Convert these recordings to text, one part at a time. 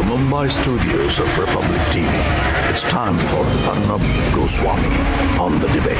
Mumbai studios of Republic TV, it's time for Arnab Goswami on the debate.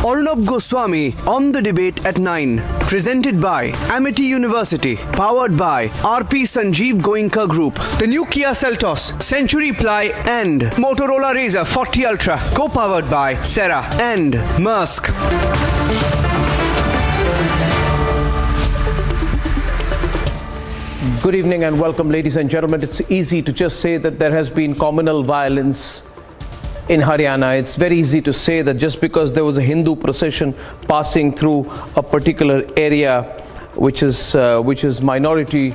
Arnab Goswami on the debate at 9. Presented by Amity University. Powered by RP Sanjeev Goenka Group. The new Kia Seltos, Century Ply and Motorola Razr 40 Ultra. Co-powered by Sera and Maersk. Good evening and welcome, ladies and gentlemen. It's easy to just say that there has been communal violence in Haryana. It's very easy to say that just because there was a Hindu procession passing through a particular area which is minority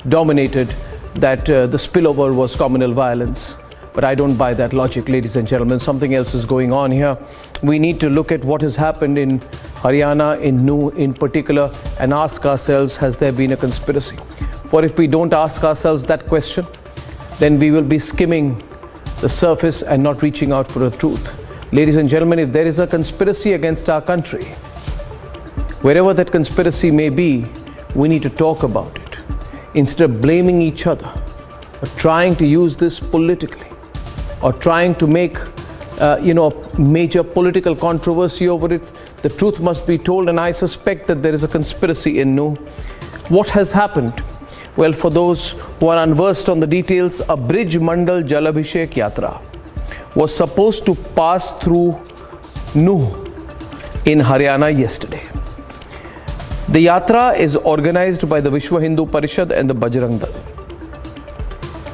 dominated, that the spillover was communal violence. But I don't buy that logic, ladies and gentlemen. Something else is going on here. We need to look at what has happened in Haryana, in Nuh in particular, and ask ourselves, has there been a conspiracy? For if we don't ask ourselves that question, then we will be skimming the surface and not reaching out for the truth. Ladies and gentlemen, if there is a conspiracy against our country, wherever that conspiracy may be, we need to talk about it. Instead of blaming each other, or trying to use this politically, or trying to make major political controversy over it, the truth must be told, and I suspect that there is a conspiracy in Nuh. What has happened? Well, for those who are unversed on the details, a Bridge Mandal Jalabhishek Yatra was supposed to pass through Nuh in Haryana yesterday. The Yatra is organized by the Vishwa Hindu Parishad and the Bajrang Dal.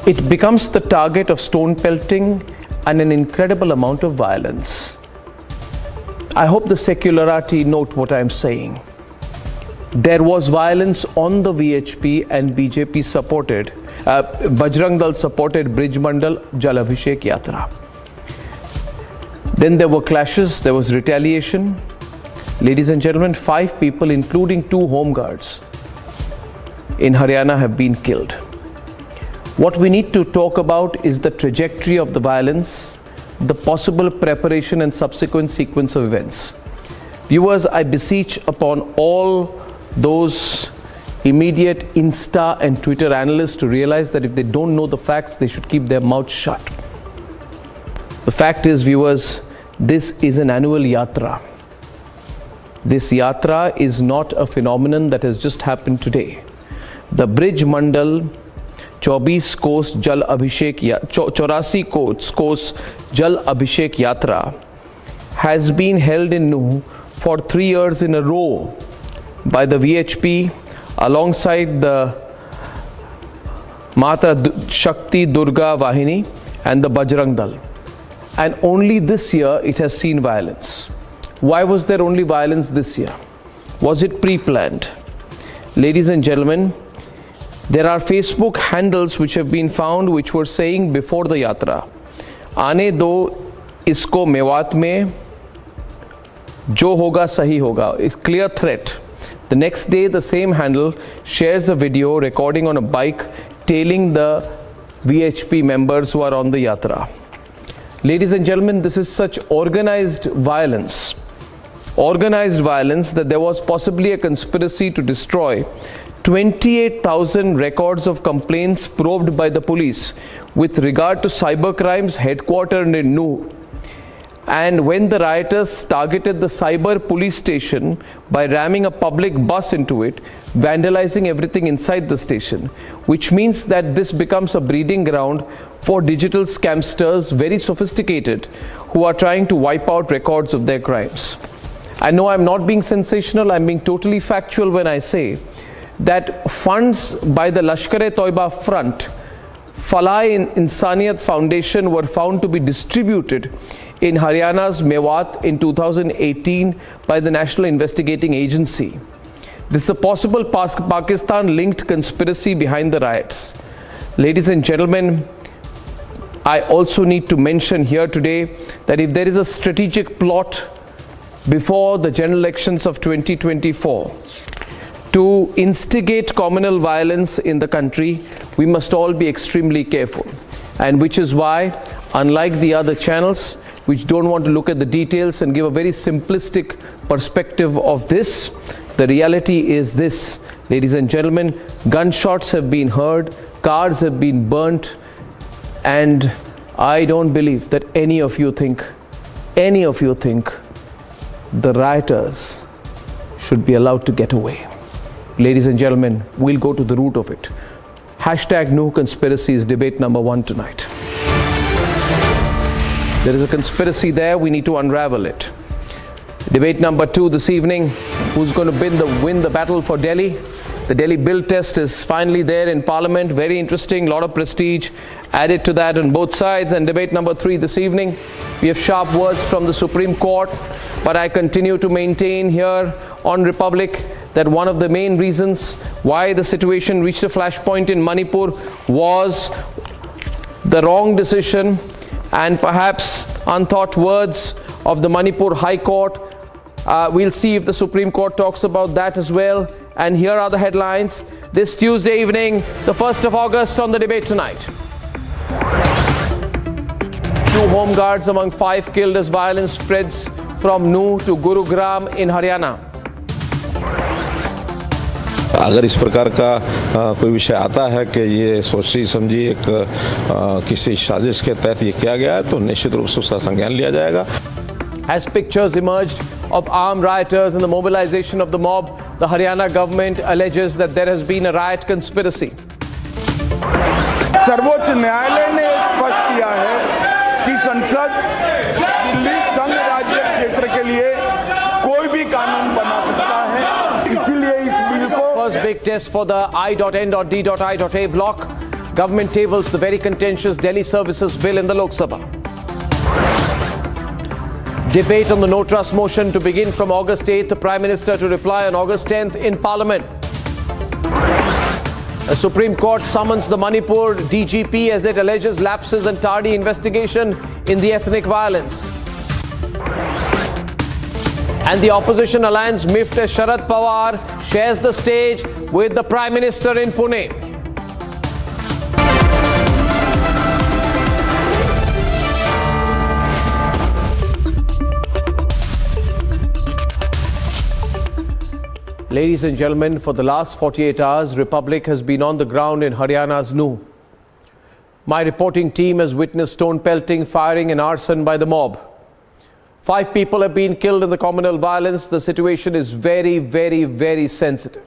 It becomes the target of stone pelting and an incredible amount of violence. I hope the secularity note what I am saying. There was violence on the VHP and BJP supported, Bajrang Dal supported Bridge Mandal Jalabhishek Yatra. Then there were clashes, there was retaliation. Ladies and gentlemen, 5 people, including 2 home guards in Haryana, have been killed. What we need to talk about is the trajectory of the violence, the possible preparation and subsequent sequence of events. Viewers, I beseech upon all those immediate Insta and Twitter analysts to realize that if they don't know the facts, they should keep their mouths shut. The fact is, viewers, this is an annual yatra. This yatra is not a phenomenon that has just happened today. The Bridge Mandal 24 Kos Jal Abhishek 84 Kos Jal Abhishek Yatra has been held in Nuh for 3 years in a row by the VHP alongside the Mata Shakti Durga Vahini and the Bajrang Dal. And only this year it has seen violence. Why was there only violence this year? Was it pre-planned? Ladies and gentlemen, there are Facebook handles which have been found which were saying before the yatra, "Aane do isko Mewat mein, jo hoga sahi hoga." It's clear threat. The next day, the same handle shares a video recording on a bike tailing the VHP members who are on the yatra. Ladies and gentlemen, this is such organized violence that there was possibly a conspiracy to destroy 28,000 records of complaints probed by the police with regard to cyber crimes headquartered in Nuh. And when the rioters targeted the cyber police station by ramming a public bus into it, vandalizing everything inside the station, which means that this becomes a breeding ground for digital scamsters, very sophisticated, who are trying to wipe out records of their crimes. I know I'm not being sensational, I'm being totally factual when I say that funds by the Lashkar-e-Toiba Front, Falah Insaniyat Foundation, were found to be distributed in Haryana's Mewat in 2018 by the National Investigating Agency. This is a possible Pakistan-linked conspiracy behind the riots. Ladies and gentlemen, I also need to mention here today that if there is a strategic plot before the general elections of 2024 to instigate communal violence in the country, we must all be extremely careful. And which is why, unlike the other channels, which don't want to look at the details and give a very simplistic perspective of this, the reality is this, ladies and gentlemen, gunshots have been heard, cars have been burnt, and I don't believe that any of you think the rioters should be allowed to get away. Ladies and gentlemen, we'll go to the root of it. Hashtag no conspiracy is debate number 1 tonight. There is a conspiracy there, we need to unravel it. Debate number 2 this evening, who's going to win the battle for Delhi? The Delhi bill test is finally there in Parliament. Very interesting, lot of prestige added to that on both sides. And debate number 3 this evening, we have sharp words from the Supreme Court, but I continue to maintain here on Republic that one of the main reasons why the situation reached a flashpoint in Manipur was the wrong decision and perhaps unthought words of the Manipur High Court. We'll see if the Supreme Court talks about that as well. And here are the headlines this Tuesday evening, the 1st of August, on the debate tonight. 2 home guards among 5 killed as violence spreads from Nuh to Gurugram in Haryana. अगर इस प्रकार का कोई विषय आता है कि ये सोची समझी एक किसी साजिश के तहत ये किया गया है तो निश्चित रूप से उसका संज्ञान लिया जाएगा. As pictures emerged of armed rioters and the mobilization of the mob, the Haryana government alleges that there has been a riot conspiracy. सर्वोच्च न्यायालय ने स्पष्ट किया है कि संसद दिल्ली संघ राज्य क्षेत्र के लिए कोई भी कानून बना सकता है. इसीलिए इस बिल को First big test for the I.N.D.I.A block. Government tables the very contentious Delhi Services Bill in the Lok Sabha. Debate on the no trust motion to begin from August 8th, the Prime Minister to reply on August 10th in Parliament. The Supreme Court summons the Manipur DGP as it alleges lapses and tardy investigation in the ethnic violence. And the opposition alliance miffed as Sharad Pawar shares the stage with the Prime Minister in Pune. Ladies and gentlemen, for the last 48 hours, Republic has been on the ground in Haryana's Nuh. My reporting team has witnessed stone pelting, firing and arson by the mob. 5 people have been killed in the communal violence. The situation is very, very, very sensitive.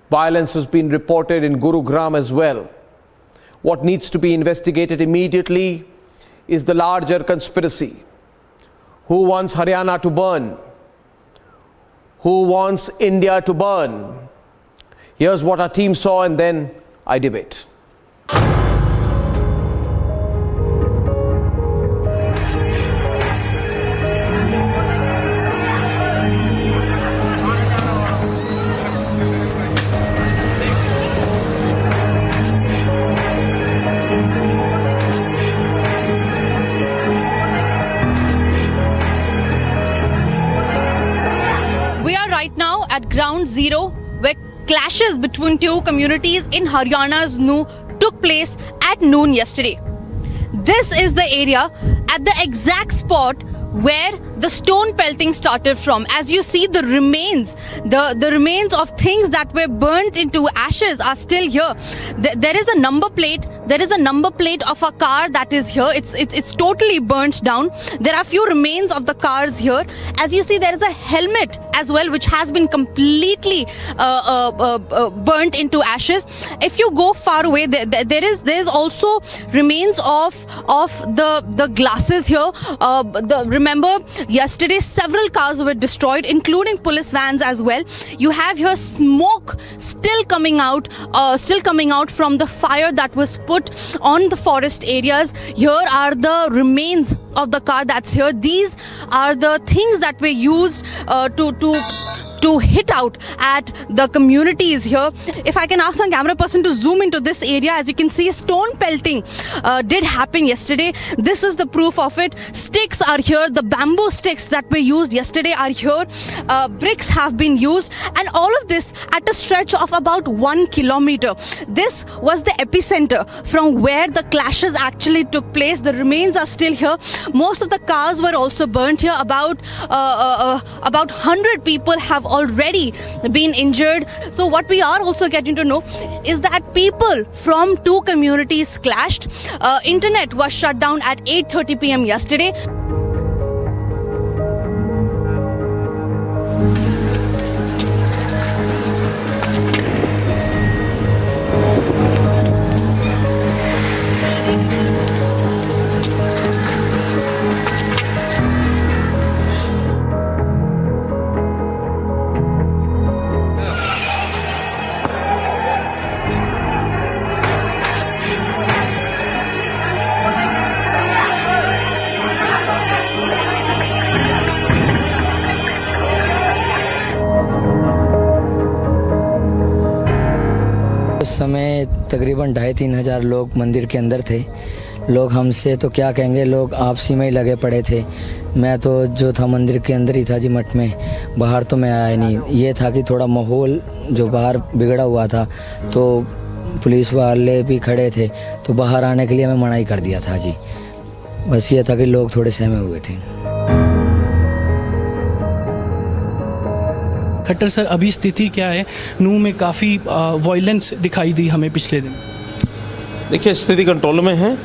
Violence has been reported in Gurugram as well. What needs to be investigated immediately is the larger conspiracy. Who wants Haryana to burn? Who wants India to burn? Here's what our team saw, and then I debate. At ground zero, where clashes between 2 communities in Haryana's Nuh took place at noon yesterday. This is the area at the exact spot where the stone pelting started from. As you see, the remains of things that were burnt into ashes are still here. There is a number plate. There is a number plate of a car that is here. It's totally burnt down. There are few remains of the cars here. As you see, there is a helmet as well, which has been completely burnt into ashes. If you go far away, there is also remains of the glasses here. Remember, yesterday several cars were destroyed, including police vans as well. You have here smoke still coming out from the fire that was put on the forest areas. Here are the remains of the car that's here. These are the things that were used to hit out at the communities here. If I can ask our camera person to zoom into this area, as you can see, stone pelting did happen yesterday. This is the proof of it. Sticks are here. The bamboo sticks that were used yesterday are here. Bricks have been used, and all of this at a stretch of about 1 kilometer. This was the epicenter from where the clashes actually took place. The remains are still here. Most of the cars were also burnt here. About 100 people have already been injured. So what we are also getting to know is that people from two communities clashed. Internet was shut down at 8:30 p.m. yesterday. उस समय तकरीबन 2,500-3 हज़ार लोग मंदिर के अंदर थे। लोग हमसे तो क्या कहेंगे, लोग आपसी में ही लगे पड़े थे। मैं तो जो था मंदिर के अंदर ही था जी, मठ में, बाहर तो मैं आया नहीं। ये था कि थोड़ा माहौल जो बाहर बिगड़ा हुआ था, तो पुलिस वाले भी खड़े थे, तो बाहर आने के लिए हमें मना ही कर दिया था जी। बस ये था कि लोग थोड़े सहमे हुए थे। खट्टर सर, अभी स्थिति क्या है? नूह में काफ़ी वायलेंस दिखाई दी हमें पिछले दिन। देखिए, स्थिति कंट्रोल में है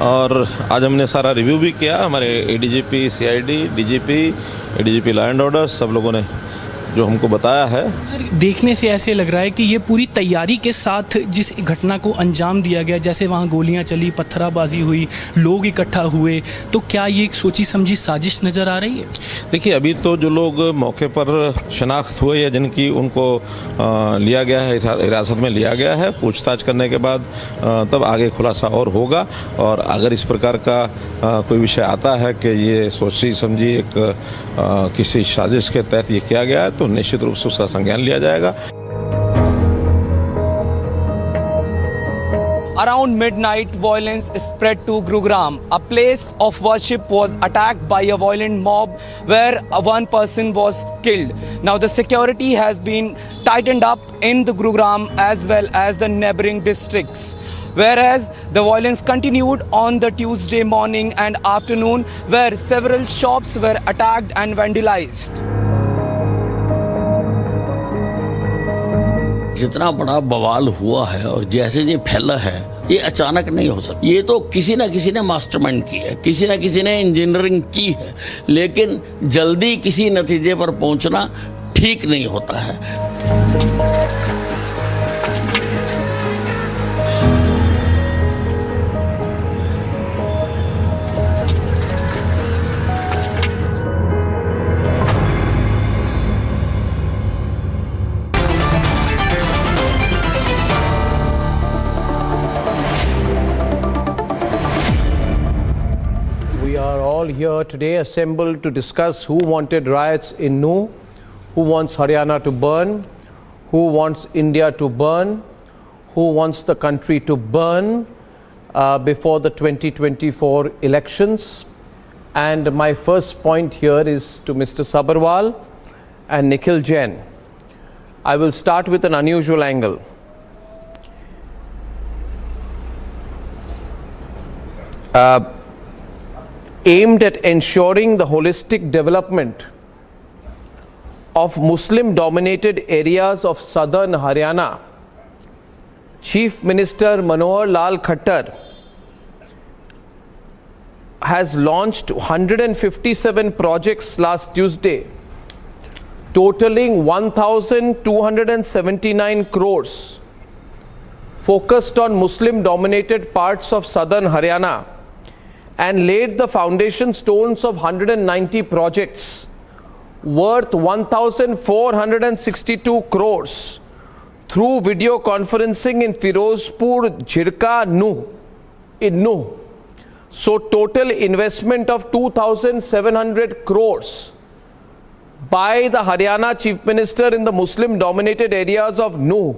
और आज हमने सारा रिव्यू भी किया। हमारे ADGP, CID, DGP, ADGP law and order, सब लोगों ने जो हमको बताया है। देखने से ऐसे लग रहा है कि ये पूरी तैयारी के साथ जिस घटना को अंजाम दिया गया, जैसे वहाँ गोलियाँ चली, पत्थराबाजी हुई, लोग इकट्ठा हुए, तो क्या ये एक सोची समझी साजिश नज़र आ रही है? देखिए, अभी तो जो लोग मौके पर शनाख्त हुए या जिनकी उनको लिया गया है, हिरासत में लिया गया है, पूछताछ करने के बाद तब आगे खुलासा और होगा। और अगर इस प्रकार का कोई विषय आता है कि ये सोची समझी एक किसी साजिश के तहत ये किया गया है, तो निश्चित रूप से उसका संज्ञान लिया जाएगा। Around midnight, violence spread to Gurugram. A place of worship was attacked by a violent mob where one person was killed. Now the security has been tightened up in the Gurugram as well as the neighboring districts. Whereas the violence continued on the Tuesday morning and afternoon where several shops were attacked and vandalized. जितना बड़ा बवाल हुआ है और जैसे ये फैला है, ये अचानक नहीं हो सकता। ये तो किसी ना किसी ने मास्टरमाइंड की है, किसी ना किसी ने इंजीनियरिंग की है, लेकिन जल्दी किसी नतीजे पर पहुंचना ठीक नहीं होता है। Here today assembled to discuss who wanted riots in Nuh, who wants Haryana to burn, who wants India to burn, who wants the country to burn before the 2024 elections. And my first point here is to Mr. Sabharwal and Nikhil Jain. I will start with an unusual angle. Aimed at ensuring the holistic development of Muslim-dominated areas of southern Haryana, Chief Minister Manohar Lal Khattar has launched 157 projects last Tuesday, totaling 1,279 crores, focused on Muslim-dominated parts of southern Haryana, and laid the foundation stones of 190 projects worth 1,462 crores through video conferencing in Firozpur, Jhirka, Nuh, in Nuh. So total investment of 2,700 crores by the Haryana Chief Minister in the Muslim-dominated areas of Nuh.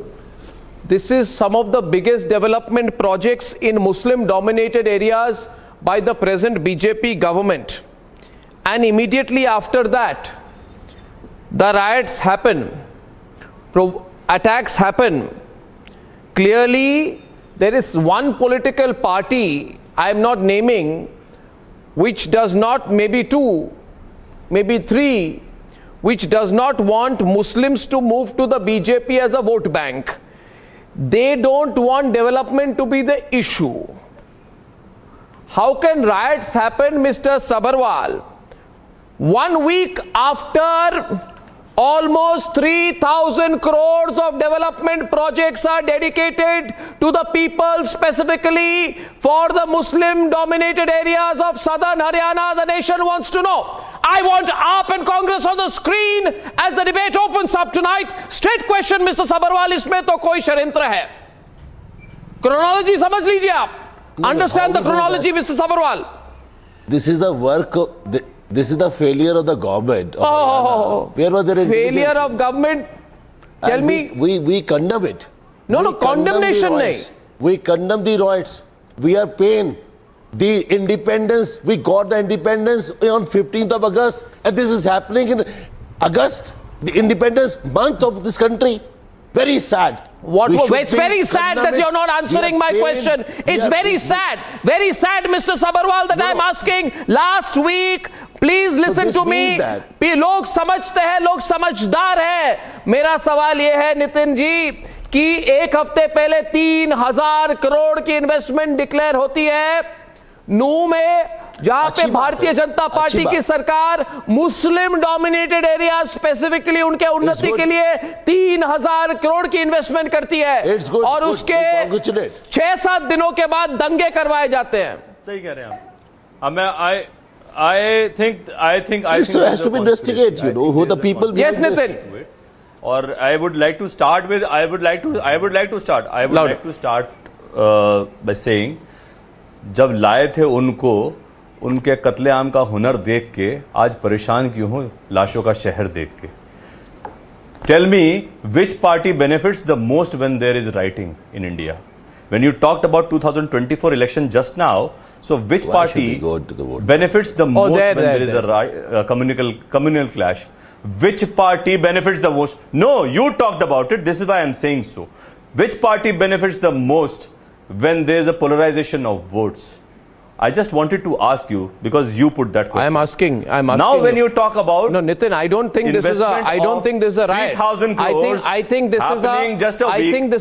This is some of the biggest development projects in Muslim-dominated areas by the present BJP government. And immediately after that, the riots happen, attacks happen. Clearly, there is one political party, I am not naming, which does not, maybe two, maybe three, which does not want Muslims to move to the BJP as a vote bank. They don't want development to be the issue. How can riots happen, Mr. Sabharwal? 1 week after almost 3,000 crores of development projects are dedicated to the people, specifically for the Muslim-dominated areas of southern Haryana, the nation wants to know. I want AAP and Congress on the screen as the debate opens up tonight. Straight question, Mr. Sabharwal, इसमें तो कोई षड्यंत्र है. Chronology समझ लीजिए आप. Understand the chronology, Mr. Sabharwal. This is the work of this is the failure of the government. Where was the failure of government? Tell me. We condemn it. No, condemnation nahi. We condemn the riots. We are pain. The independence, we got the independence on 15th of August, and this is happening in August, the independence month of this country. Very sad. It's very sad that you're not answering my question. It's very sad, Mr. Sabharwal, that I'm asking. Last week, please listen to me. लोग समझते हैं, लोग समझदार हैं. मेरा सवाल ये है नितिन जी कि एक हफ्ते पहले 3,000 करोड़ की इन्वेस्टमेंट डिक्लेयर होती है नू में, जहां पे भारतीय जनता पार्टी की सरकार मुस्लिम डोमिनेटेड एरिया स्पेसिफिकली उनके उन्नति के लिए 3,000 करोड़ की इन्वेस्टमेंट करती है और उसके 6-7 दिनों के बाद दंगे करवाए जाते हैं. सही कह रहे हैं आप. I think this has to be investigated, who the people. Yes, Nitin. Or I would like to start by saying, जब लाए थे उनको, उनके कत्लेआम का हुनर देख के आज परेशान क्यों हो लाशों का शहर देख के? Tell me which party benefits the most when there is rioting in India? When you talked about 2024 election just now, so which party benefits the most when there is a communal clash? Which party benefits the most? No, you talked about it. This is why I am saying so. Which party benefits the most when there is a polarization of votes? I just wanted to ask you because you put that question. I'm asking. Now, when you talk about Nitin, I don't think this is a riot. 3,000 crores. I think this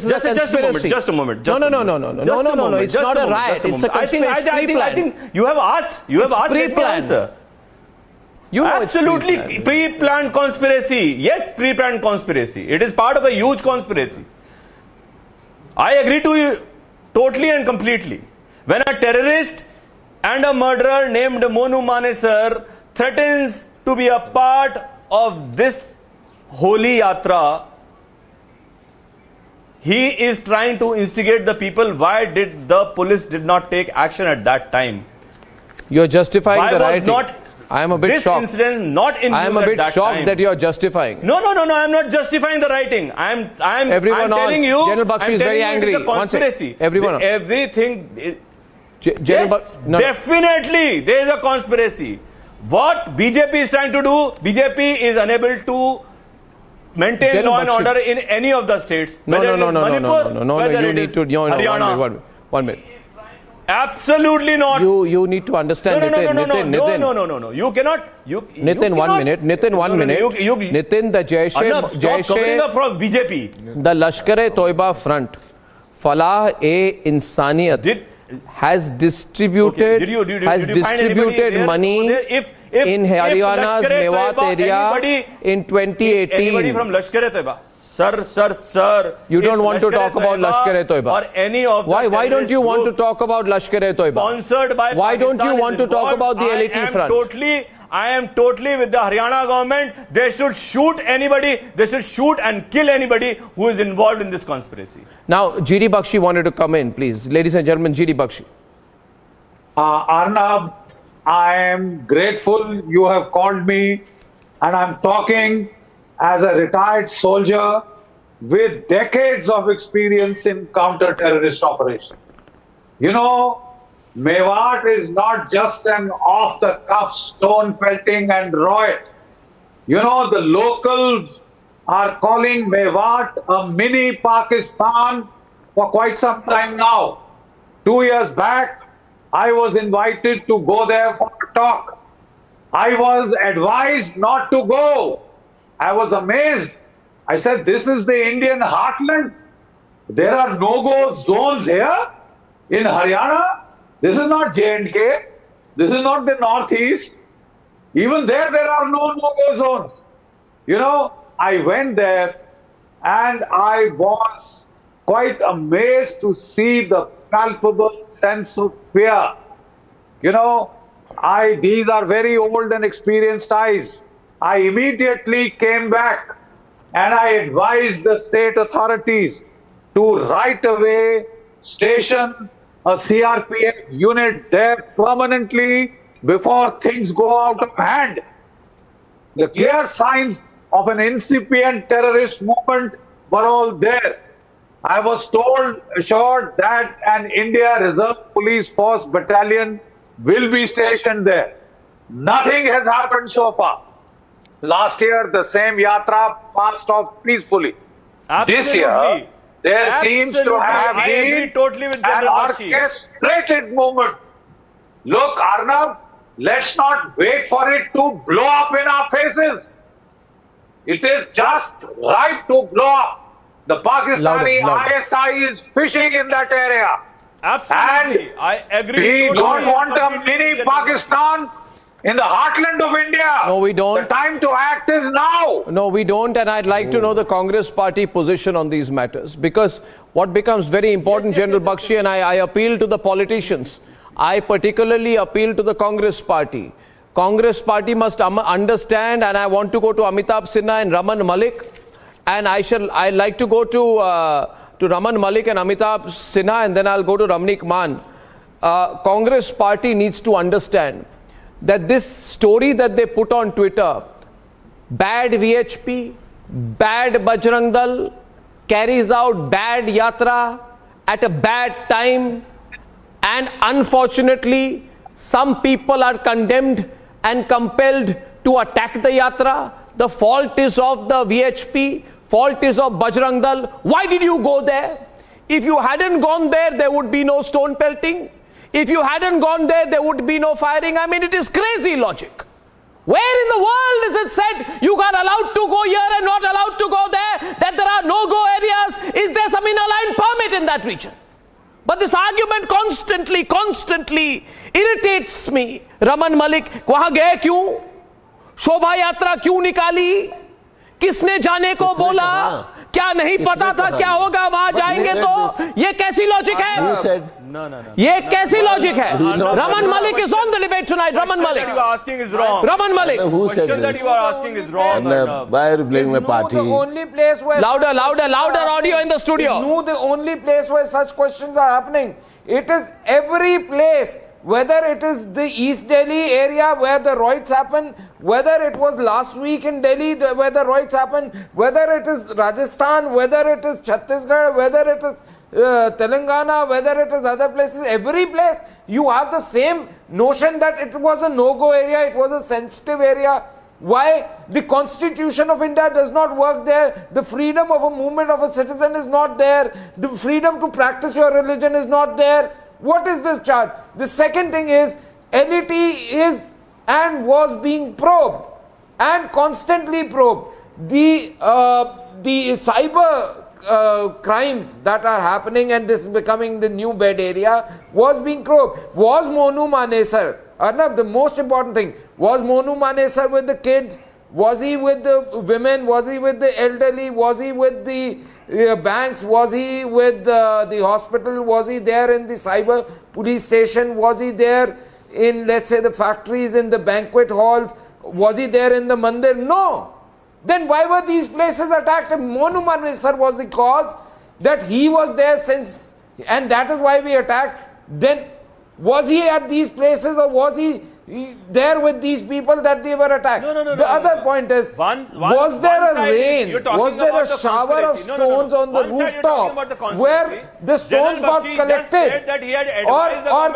is a conspiracy. Just a moment. No. It's not a riot. It's a conspiracy. I think you have asked. You have asked. Pre-planned. Absolutely pre-planned conspiracy. Yes, pre-planned conspiracy. It is part of a huge conspiracy. I agree to you totally and completely. When a terrorist and a murderer named Monu Manesar threatens to be a part of this holy yatra, he is trying to instigate the people. Why did the police did not take action at that time? You're justifying the rioting. I am a bit this shocked. Incident not in I am a bit shocked that you are justifying. No. I am not justifying the writing. I'm telling you. General Bakshi is very angry. Conspiracy. Everyone. Everything. Yes, definitely there is a conspiracy. What BJP is trying to do? BJP is unable to maintain law and order in any of the states. No. You need to. One minute. Absolutely not. You need to understand. Nitin. No. You cannot. Nitin, 1 minute. Nitin, 1 minute. Nitin, the Jaish-e from BJP. The Lashkar-e-Toiba Front, Falah-e-Insaniyat has distributed money in Haryana's Mewat area in 2018. Anybody from Lashkar-e-Toiba? Sir. You don't want to talk about Lashkar-e-Toiba. Or any of the Why don't you want to talk about Lashkar-e-Toiba? Sponsored by Why don't you want to talk about the LET front? I am totally with the Haryana government. They should shoot anybody. They should shoot and kill anybody who is involved in this conspiracy. Now, GD Bakshi wanted to come in, please. Ladies and gentlemen, GD Bakshi. Arnab, I am grateful you have called me And I'm talking as a retired soldier with decades of experience in counter-terrorist operations. You know, Mewat is not just an off-the-cuff stone pelting and riot. You know, the locals are calling Mewat a mini Pakistan for quite some time now. 2 years back, I was invited to go there for a talk. I was advised not to go. I was amazed. I said, this is the Indian heartland. There are no-go zones here in Haryana. This is not J&K. This is not the Northeast. Even there are no-go zones. You know, I went there and I was quite amazed to see the palpable sense of fear. You know, these are very old and experienced eyes. I immediately came back and I advised the state authorities to right away station a CRPF unit there permanently before things go out of hand. The clear signs of an incipient terrorist movement were all there. I was assured that an India Reserve Police Force battalion will be stationed there. Nothing has happened so far. Last year, the same yatra passed off peacefully. This year, there seems to have been an orchestrated movement. Look, Arnab, let's not wait for it to blow up in our faces. It is just right to blow up. The Pakistani ISI is fishing in that area. Absolutely. And I agree. we don't want a mini Pakistan in the heartland of India. No, we don't. The time to act is now. No, we don't, and I'd like to know the Congress party position on these matters, because what becomes very important, General Bakshi, and I appeal to the politicians. I particularly appeal to the Congress party. Congress party must understand, and I want to go to Amitabh Sinha and Raman Malik, and I'd like to go to Raman Malik and Amitabh Sinha, and then I'll go to Ramnik Maan. Congress party needs to understand that this story that they put on Twitter, bad VHP, bad Bajrang Dal, carries out bad yatra at a bad time, and unfortunately some people are condemned and compelled to attack the yatra. The fault is of the VHP, fault is of Bajrang Dal. Why did you go there? If you hadn't gone there, there would be no stone pelting. If you hadn't gone there, there would be no firing. I mean, it is crazy logic. Where in the world is it said you are allowed to go here and not allowed to go there, that there are no-go areas? Is there some inner-line permit in that region? But this argument constantly irritates me. Raman Malik, वहाँ गए क्यों? शोभा यात्रा क्यों निकाली? किसने जाने को बोला? क्या नहीं पता था क्या होगा वहां जाएंगे तो? ये कैसी लॉजिक है? ये कैसी लॉजिक है? Raman Malik is on the debate tonight. Raman Malik. What you are asking is wrong. Raman Malik. Who said Question that this? you are asking is wrong. Why are you blaming my party? The only place where Louder audio in the studio. No, the only place where such questions are happening. It is every place, whether it is the East Delhi area where the riots happen, whether it was last week in Delhi where the riots happened, whether it is Rajasthan, whether it is Chhattisgarh, whether it is Telangana, whether it is other places, every place you have the same notion that it was a no-go area, it was a sensitive area. Why? The Constitution of India does not work there. The freedom of a movement of a citizen is not there. The freedom to practice your religion is not there. What is this charge? The second thing is, NET is and was being probed and constantly probed. The cyber crimes that are happening, and this is becoming the new bed area, was being probed. Was Monu Manesar, Arnab, the most important thing, was Monu Manesar with the kids? Was he with the women? Was he with the elderly? Was he with the banks? Was he with the hospital? Was he there in the cyber police station? Was he there in, let's say, the factories, in the banquet halls? Was he there in the mandir? No. Then why were these places attacked? If Monu Manesar was the cause, that he was there since, and that is why we attacked, then was he at these places, or was he there with these people that they were attacked. The other point is, was there a rain? Was there a shower of stones on the rooftop where the stones got collected? Or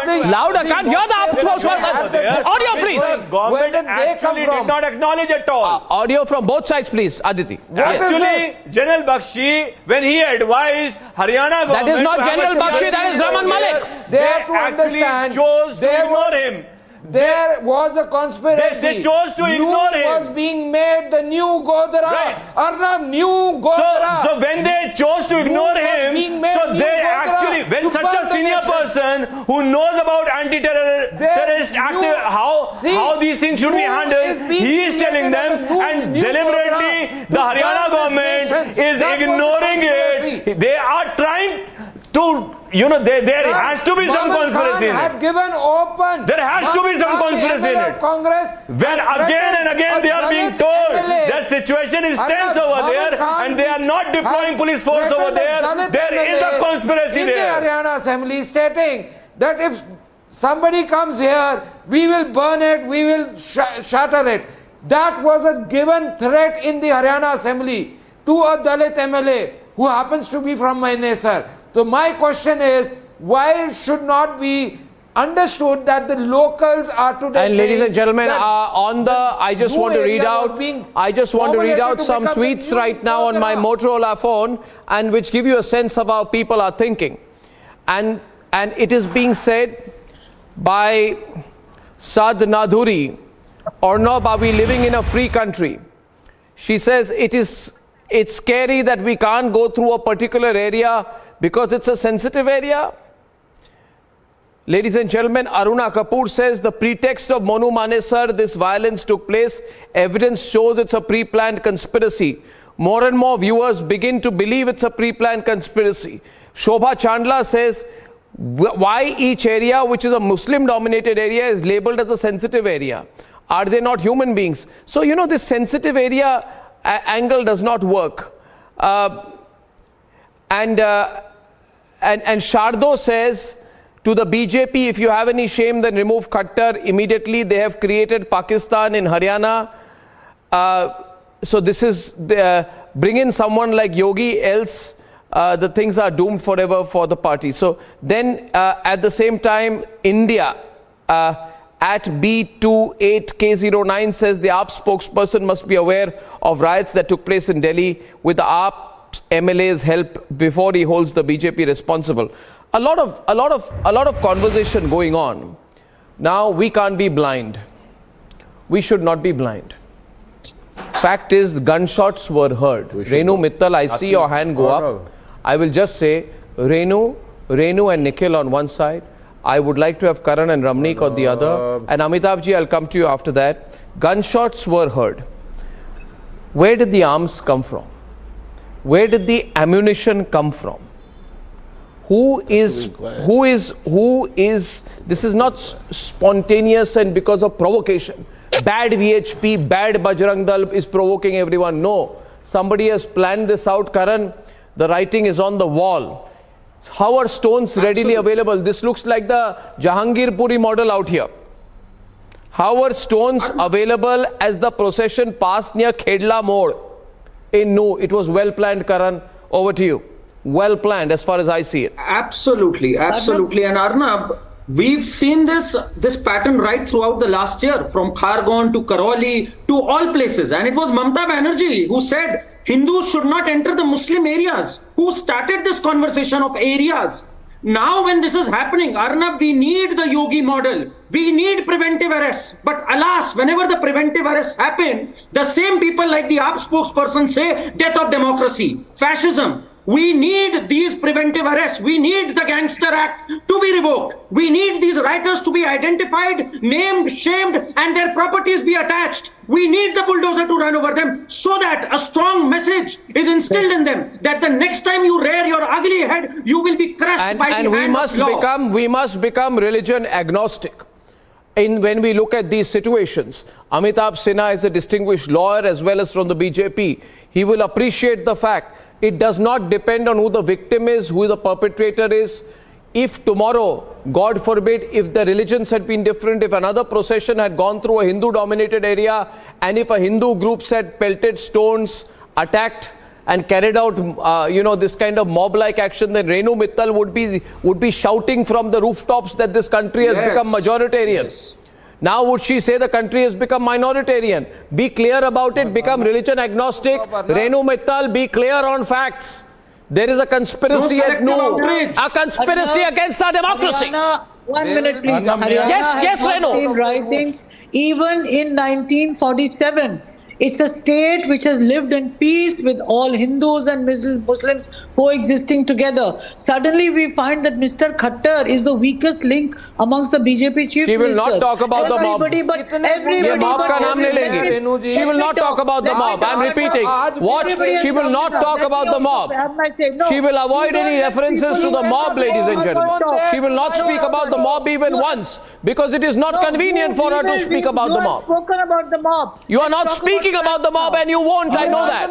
the Louder, can't hear the spokesperson. Audio, please. Where did they come did from? not acknowledge at all. Audio from both sides, please, Aditi. Actually, General Bakshi, when he advised Haryana government... That is not General Bakshi, that is Raman Malik. They have to understand, chose to ignore him. There was a conspiracy. They chose to ignore him. was being made the new Godara. Right. Arnab, new Godara. So when they chose to ignore him, so they actually, when such a senior person who knows about anti-terrorist active, how these things should be handled, he is telling them, and deliberately the Haryana government is ignoring it. They are trying to, there has to be some conspiracy in it. Given open. There has to be some conspiracy in it. Congress when again and again they are being told that situation is tense over there and they are not deploying police force over there, there is a conspiracy in there. The Haryana Assembly stating that if somebody comes here, we will burn it, we will shatter it. That was a given threat in the Haryana Assembly to a Dalit MLA who happens to be from Manesar. So my question is, why should not be understood that the locals are today and ladies and gentlemen, I just want to read out some tweets right now on my Motorola phone, and which give you a sense of how people are thinking. And it is being said by Sad Nadhuri, Arnab, are we living in a free country? She says it's scary that we can't go through a particular area because it's a sensitive area. Ladies and gentlemen, Aruna Kapoor says the pretext of Monu Manesar, this violence took place. Evidence shows it's a pre-planned conspiracy. More and more viewers begin to believe it's a pre-planned conspiracy. Shobha Chandla says, why each area, which is a Muslim-dominated area, is labeled as a sensitive area? Are they not human beings? So, this sensitive area angle does not work. And Shardo says to the BJP, if you have any shame, then remove Khattar immediately. They have created Pakistan in Haryana. So this is, bring in someone like Yogi, else the things are doomed forever for the party. So then at the same time, India at B28K09 says the AAP spokesperson must be aware of riots that took place in Delhi with the AAP MLA's help before he holds the BJP responsible. A lot of conversation going on. Now we can't be blind. We should not be blind. Fact is, gunshots were heard. Renu Mittal, I see your hand go up. I will just say, Renu and Nikhil on one side. I would like to have Karan and Ramnik on the other. And Amitabh ji, I'll come to you after that. Gunshots were heard. Where did the arms come from? Where did the ammunition come from? Who is, this is not spontaneous and because of provocation. Bad VHP, bad Bajrang Dal is provoking everyone. No, somebody has planned this out, Karan. The writing is on the wall. How are stones readily available? This looks like the Jahangirpuri model out here. How are stones available as the procession passed near Khedla Mode? No, it was well planned, Karan. Over to you. Well planned as far as I see it. Absolutely. And Arnab, we've seen this pattern right throughout the last year, from Khargon to Karoli to all places. And it was Mamata Banerjee who said Hindus should not enter the Muslim areas, who started this conversation of areas. Now when this is happening, Arnab, we need the Yogi model. We need preventive arrests. But alas, whenever the preventive arrests happen, the same people like the AAP spokesperson say death of democracy, fascism. We need these preventive arrests. We need the Gangster Act to be revoked. We need these writers to be identified, named, shamed, and their properties be attached. We need the bulldozer to run over them so that a strong message is instilled in them that the next time you rear your ugly head, you will be crushed by the hand of law. We must become religion agnostic. When we look at these situations, Amitabh Sinha is a distinguished lawyer as well as from the BJP. He will appreciate the fact it does not depend on who the victim is, who the perpetrator is. if tomorrow, God forbid, if the religions had been different, if another procession had gone through a Hindu-dominated area, and if a Hindu group had pelted stones, attacked and carried out, this kind of mob-like action, then Renu Mittal would be shouting from the rooftops that this country has become majoritarian. Yes. Now would she say the country has become minoritarian? Be clear about it, become religion agnostic. Renu Mittal, be clear on facts. There is a conspiracy at Noor, a conspiracy against our democracy. Haryana, 1 minute please. Haryana yes, Renu. Writing, even in 1947, it's a state which has lived in peace with all Hindus and Muslims coexisting together. Suddenly we find that Mr. Khattar is the weakest link amongst the BJP chief ministers. She will not talk about the mob. She will not talk about the mob. I'm repeating. Watch. She will not talk about the mob. She will avoid any references to the mob, ladies and gentlemen. She will not speak about the mob even once, because it is not convenient for her to speak about the mob. Spoken about the mob. You are not speaking about the mob, and you won't. I know that.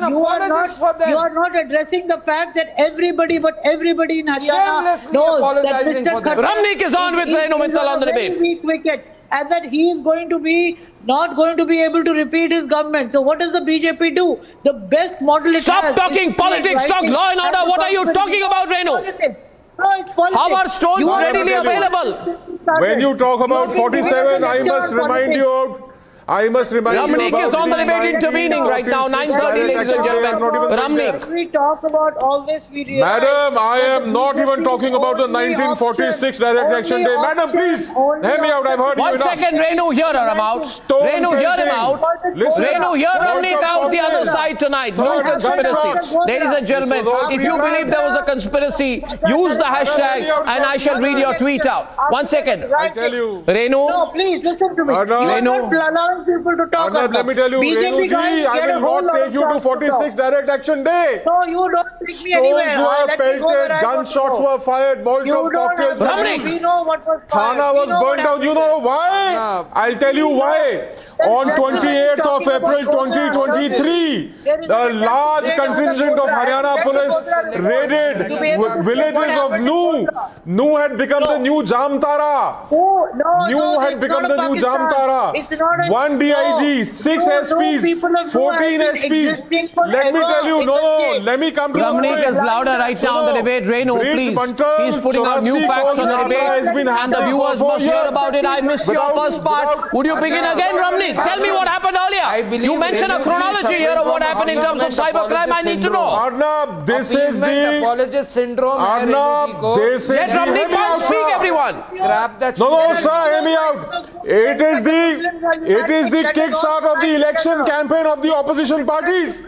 You are not addressing the fact that everybody in Haryana knows that Mr. Khattar Ramnik is on with Renu Mittal on the debate. Weak wicket, and that he is going to be not going to be able to repeat his government. So what does the BJP do? The best model it Stop has talking politics. Talk law and order. What are you talking about, Renu? No, it's politics. How are stones readily available? When you talk about 47, I must remind you of Ramnik is on the debate intervening right now, 9:30, ladies and gentlemen. Ramnik. We talk about all this, we realize... Madam, I am not even talking about the 1946 Direct Action Day. Madam, please, hear me out. I've heard you enough. 1 second, Renu, hear her out. Renu, hear him out. Renu, hear Ramnik out the other side tonight. No conspiracy. Ladies and gentlemen, if you believe there was a conspiracy, use the hashtag and I shall read your tweet out. 1 second. I tell you. Renu. No, please, listen to me. Renu. People to talk about. Let me tell you, Renu ji, I will not take you to 46 Direct Action Day. No, you don't take me anywhere. Stones were pelted, gunshots were fired, Molotov cocktails. We know what was fired. Thana was burned down. You know why? I'll tell you why. On 28th of April 2023, the large contingent of Haryana police raided villages of New. New had become the new Jamtara. New had become the new Jamtara. 1 DIG, 6 SPs, 14 SPs. Let me tell you, let me come to the point. Ramnik is louder right now on the debate. Renu, please. He's putting out new facts on the debate, and the viewers must hear about it. I missed your first part. Would you begin again, Ramnik? Tell me what happened earlier. You mentioned a chronology here of what happened in terms of cybercrime. I need to know. Arnab, this is the apologist syndrome. Arnab, this is let Ramnik speak, everyone. No, sir, hear me out. It is the kickstart of the election campaign of the opposition parties.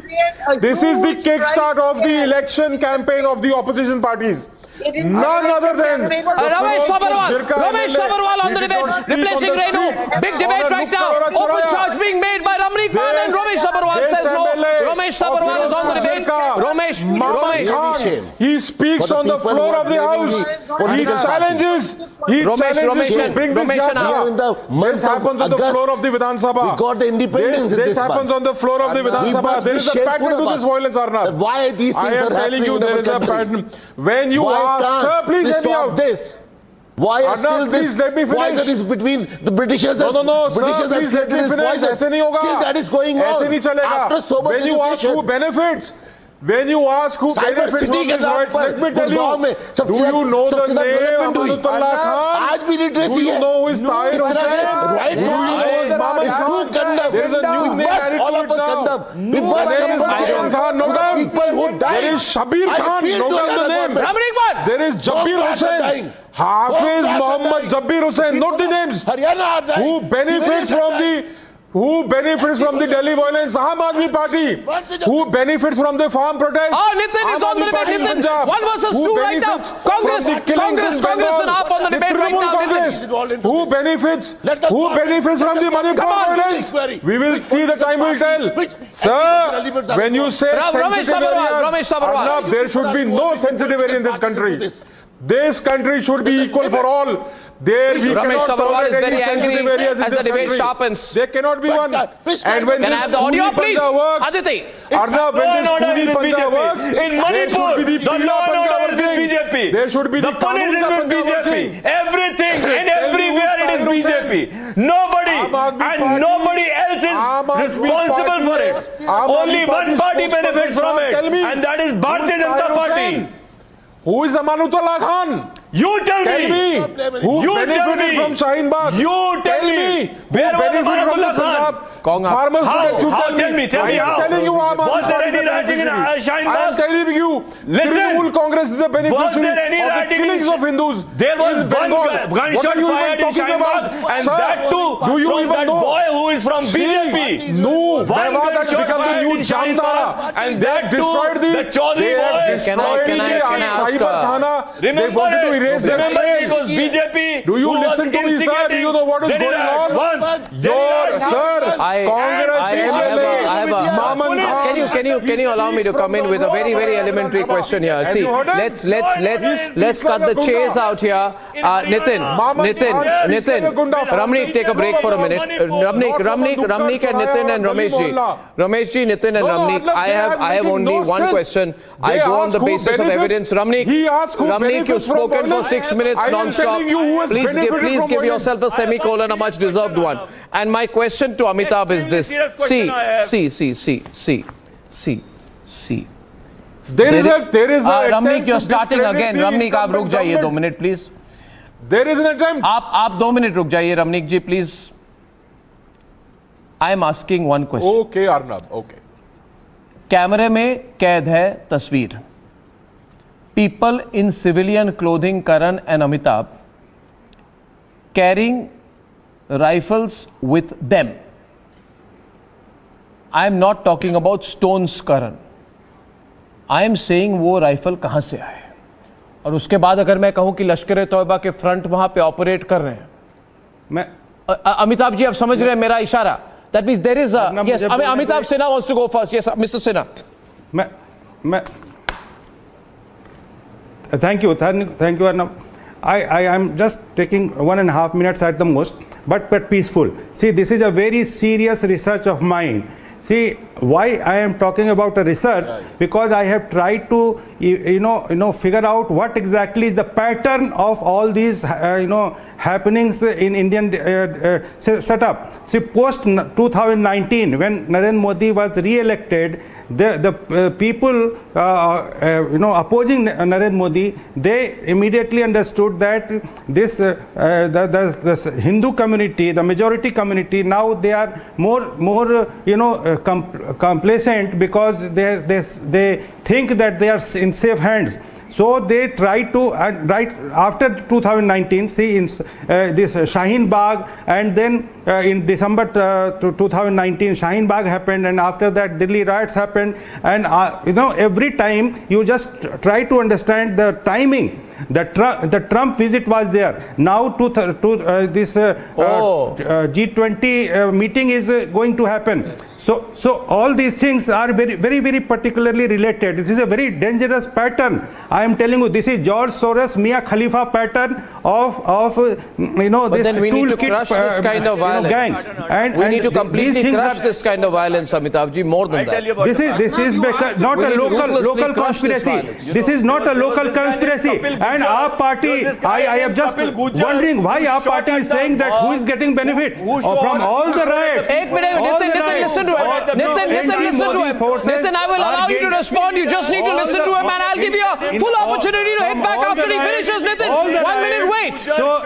This is the kickstart of the election campaign of the opposition parties. None other than Ramesh Sabarwal on the debate, replacing Renu. Big debate right now. Open charge being made by Ramnik Khan, and Ramesh Sabarwal says no. Ramesh Sabarwal is on the debate. Ramesh. He speaks on the floor of the house. He challenges. He challenges to bring this down. This happens on the floor of the Vidhan Sabha. We got the independence. This happens on the floor of the Vidhan Sabha. There is a pattern to this violence, Arnab. Why these things are happening? I am telling you, there is a pattern. When you sir, please let me out. This. Why is still this? Let me finish. Why is it between the Britishers and Britishers please let me finish. Still that is going on. After so much when you ask who benefits, when you ask who benefits from these rights, let me tell you. Do you know the name Amadullah Khan? Do you know who is Tahir Hussain? Do you know his Mama Khan? There is a new name added to it now. There is Aryan Khan, no doubt. There is Shabir Khan, no doubt the name. There is Jabir Hussain. Hafiz Muhammad Jabir Hussain, note the names. Who benefits from the Delhi violence? Aam Aadmi Party. Who benefits from the farm protests? Nitin is on the debate. Nitin, 1 versus 2 right now. Congress and AAP on the debate right now. Who benefits from the Manipur violence? We will see, the time will tell. Sir, when you say sensitive areas, there should be no sensitive area in this country. This country should be equal for all. There we Ramesh cannot Sabharwal is tolerate very any angry sensitive areas in as this the debate country. sharpens. There cannot be one. And when Can I this have the audio, Kuni please? Panja works, Aditi. Arnab, when this Kuni Panja works, In there Manipur, should be the the Pila law and Panja order is with working. BJP. There should be the police is Kanun with Panja BJP. working. Everything and everywhere it is BJP. Nobody and nobody else is responsible for it. Only one party benefits from it, and that is Bharatiya Janata Party. Who is Amanullah Khan? You tell me. Who You benefited tell me. from Shaheen Bagh? You tell me. Where was benefited from the Amanullah Khan? Punjab farmers? How? Tell me. I am telling you, Was there any rioting in Shaheen I am Bagh? telling you, Listen. Trinamool Congress is a Was there beneficiary any of the rioting killings in of Hindus. There was in one Bengal. gunshot What are you fired even in talking Shaheen about? Bagh, and Sir, that too do you from even that know? boy who is from BJP. No, One Mewat has gunshot become the fired new in Shaheen Bagh, Jamtara. and They that have too, destroyed the Chaudhary they have boy. destroyed Can I ask, Cyber Thana. They Remember wanted to erase their Remember name. it was BJP. Do you who was listen to me, sir? Do you know what is instigating. going on? One. Your sir, Congress MLA, Maman Khan. Can you allow me to come in with a very elementary question here? See, let's cut the chase out here. Nitin, Ramnik, take a break for a minute. Ramnik and Nitin and Ramesh ji, Nitin and Ramnik. I have only one question. I go on the basis of evidence. Ramnik, you've spoken for 6 minutes non-stop. Please give yourself a semicolon, a much deserved one. And my question to Amitabh is this. See. There is a Ramnik, you're starting again. Ramnik, आप रुक जाइए 2 minute, please. There is an attempt. आप 2 minute रुक जाइए, Ramnik ji, please. I am asking one question. Okay, Arnab. Okay. कैमरे में कैद है तस्वीर. People in civilian clothing, Karan and Amitabh, carrying rifles with them. I am not talking about stones, Karan. I am saying वो rifle कहाँ से आए. और उसके बाद अगर मैं कहूँ कि लश्कर तौबा के फ्रंट वहाँ पे ऑपरेट कर रहे हैं, मैं अमिताभ जी आप समझ रहे हैं मेरा इशारा? That means there is a yes. Amitabh Sinha wants to go first. Yes, Mr. Sinha. Thank you, Arnab. I am just taking 1.5 minutes at the most, but peaceful. See, this is a very serious research of mine. See, why I am talking about a research? Because I have tried to, figure out what exactly is the pattern of all these, happenings in Indian setup. See, post 2019, when Narendra Modi was re-elected, the people, opposing Narendra Modi, they immediately understood that this Hindu community, the majority community, now they are more complacent because they think that they are in safe hands. So they try to, right after 2019, see in this Shaheen Bagh, and then in December 2019, Shaheen Bagh happened, and after that Delhi riots happened, and every time you just try to understand the timing. The Trump visit was there. Now this G20 meeting is going to happen. So all these things are very particularly related. It is a very dangerous pattern. I am telling you, this is George Soros, Mia Khalifa pattern of But this then we need to crush this kind of violence. gang. And we need to completely crush are, this kind of violence, Amitabh ji. More than that. This is not a local conspiracy. This is not a local conspiracy. And our party, I am just wondering why our party is saying that who is getting benefit from all the riots. Nitin, listen to him. Nitin, listen to him. Nitin, I will allow you to respond. You just need to listen to him, and I'll give you a full opportunity to hit back after he finishes. Nitin, 1 minute wait. So,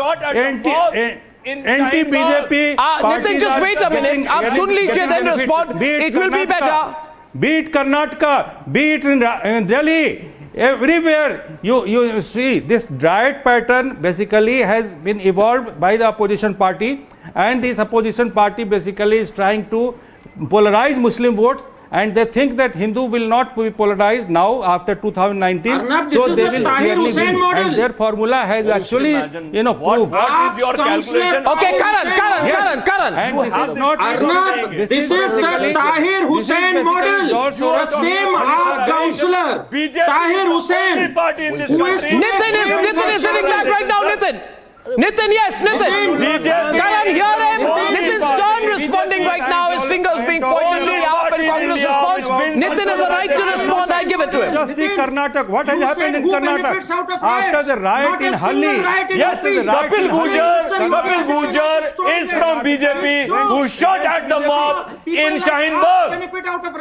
anti-BJP Nitin, just wait a minute. आप सुन लीजिए, then respond. It will be better. Be it Karnataka, be it in Delhi, everywhere you see this riot pattern basically has been evolved by the opposition party, and this opposition party basically is trying to polarize Muslim votes and they think that Hindu will not be polarized now after 2019. Arnab, So this they is the will Tahir clearly Hussain be. model. And their formula has actually, you know, proved. What is your calculation? Okay, Karan. And this is not. Arnab, this is the Tahir Hussain model. The same Aap councillor, Tahir Hussain, who is Nitin is sitting back right now, Nitin. Nitin, yes, Nitin. Karan, hear him. Nitin's done responding right now. His fingers being pointed to the Aap and Congress response. Nitin has a right to respond. I give it to him. Just see Karnataka. What has happened in Karnataka after the riot in Halli? Yes, Kapil Gujar is from BJP who shot at the mob in Shahinbag.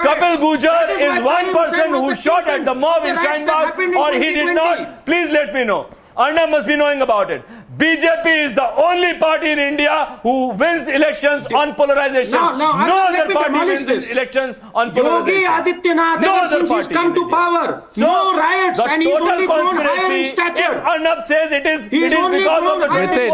Kapil Gujar is one person who shot at the mob in Shahinbag, or he did not. Please let me know. Arnab must be knowing about it. BJP is the only party in India who wins elections on polarization. No other party wins elections on polarization. Yogi Adityanath, ever since he's come to power, no riots, and he's only grown higher in stature. If Arnab says it is because of the Nitin,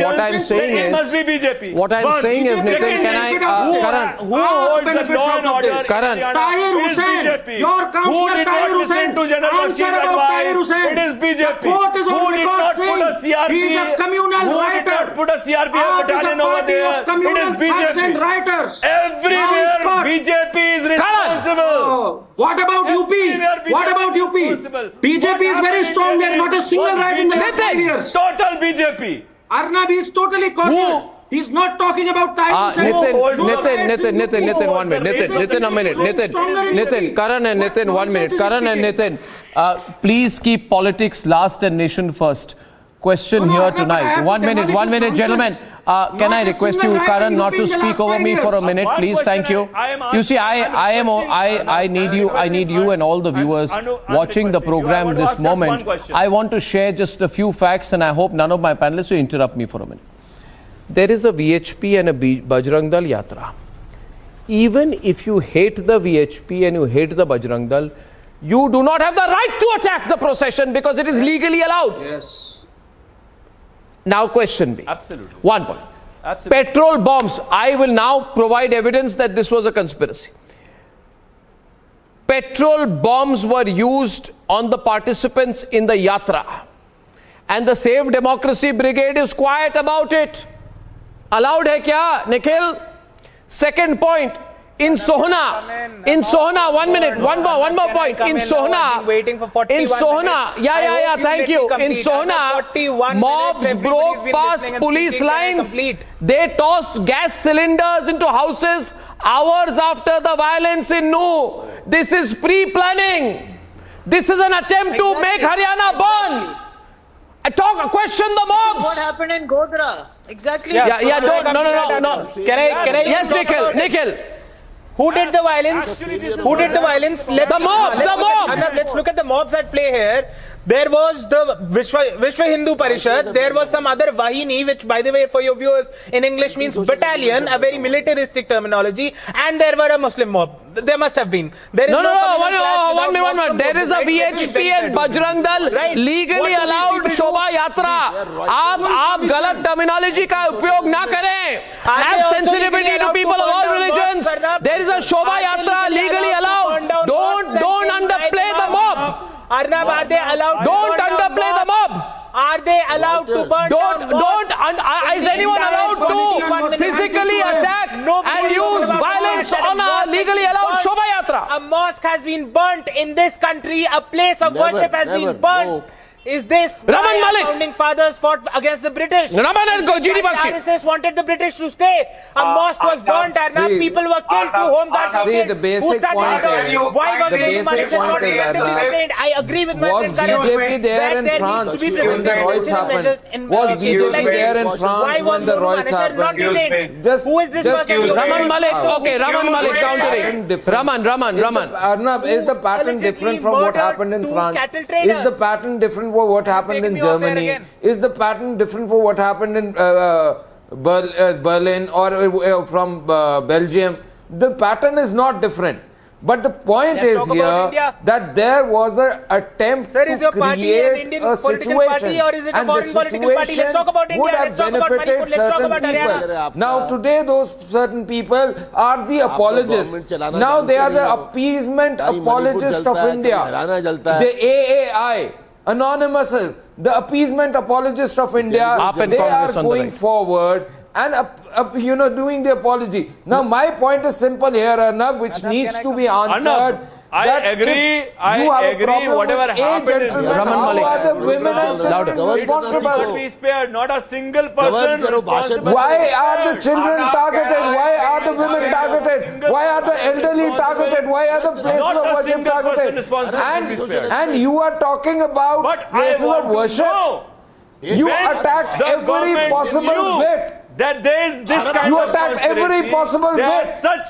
what I'm saying it is, must be BJP. What I'm saying is, Nitin, can I, Karan, who holds the law and order? Karan, Tahir Hussain, your councillor Tahir Hussain, answer about Tahir Hussain. It is BJP. The court is on record saying he is a communal rioter. Put a CRPF battalion over there. It is BJP. Rioters. Everywhere BJP is responsible. What about UP? What about UP? BJP is very strong there. Not a single riot in the last 5 years. Total BJP. Arnab is totally cornered. He's not talking about Tahir Hussain. Nitin, 1 minute. Nitin, a minute. Nitin, Karan and Nitin, 1 minute. Karan and Nitin, please keep politics last and nation first. Question here tonight. 1 minute, gentlemen. Can I request you, Karan, not to speak over me for a minute, please? Thank you. You see, I need you and all the viewers watching the program this moment. I want to share just a few facts, and I hope none of my panelists will interrupt me for a minute. There is a VHP and a Bajrang Dal Yatra. Even if you hate the VHP and you hate the Bajrang Dal, you do not have the right to attack the procession because it is legally allowed. Yes. Now question me. Absolutely. 1 point. Absolutely. Petrol bombs. I will now provide evidence that this was a conspiracy. Petrol bombs were used on the participants in the yatra. And the Save Democracy Brigade is quiet about it. Allowed hai kya, Nikhil? Second point. In Sohna, 1 minute, one more point. In Sohna, thank you. In Sohna, mobs broke past police lines. They tossed gas cylinders into houses hours after the violence in Nuh. This is pre-planning. This is an attempt to make Haryana burn. Question the mobs. What happened in Godhra? Exactly. No. Can I? Yes, Nikhil. Who did the violence? The mob. Let's look at the mobs at play here. There was the Vishwa Hindu Parishad. There was some other Vahini, which, by the way, for your viewers, in English means battalion, a very militaristic terminology. And there were a Muslim mob. There must have been. There is one minute. There is a VHP and Bajrang Dal legally allowed Shobha Yatra. आप गलत terminology का उपयोग ना करें. Have sensitivity to people of all religions. There is a Shobha Yatra legally allowed. Don't underplay the mob. Arnab, are they allowed? Don't underplay the mob. Are they allowed to burn down? Is anyone allowed to physically attack and use violence on a legally allowed Shobha Yatra? A mosque has been burnt in this country. A place of worship has been burnt. Is this Raman why Malik. our founding fathers fought against the British? Raman and GD Bakshi. RSS wanted the British to stay. A mosque was burnt and people were killed. Two home guards were killed. The basic point is, why was I agree with my friend Karan. Was BJP there in France when the riots happened? Was BJP there in France when the riots happened? Who is this person? Raman Malik. Okay, Raman Malik countering. Raman. Arnab, is the pattern different from what happened in France? Is the pattern different for what happened in Germany? Is the pattern different for what happened in Berlin or from Belgium? The pattern is not different. But the point Let's is talk about here India. that there was an attempt Sir, to is your party create an Indian a political situation, party or is it a and the foreign political party? Let's talk about would India. have Let's talk about benefited Manipur. Let's talk certain about Haryana. people. Now today those certain people are the apologists. Now they are the appeasement apologists of India. The AAI, Anonymous, the appeasement apologists of India, they are going forward and doing the apology. Now my point is simple here, Arnab, which needs to be answered. I agree. I agree. Whatever happened, How are the women and children responsible? Be spared. Not a single person responsible. Why are the children targeted? Why are the women targeted? Why are the elderly targeted? Why are the places of worship targeted? And you are talking about places of worship. You attacked every possible bit. That there is this kind you of attacked every possible there bit. are such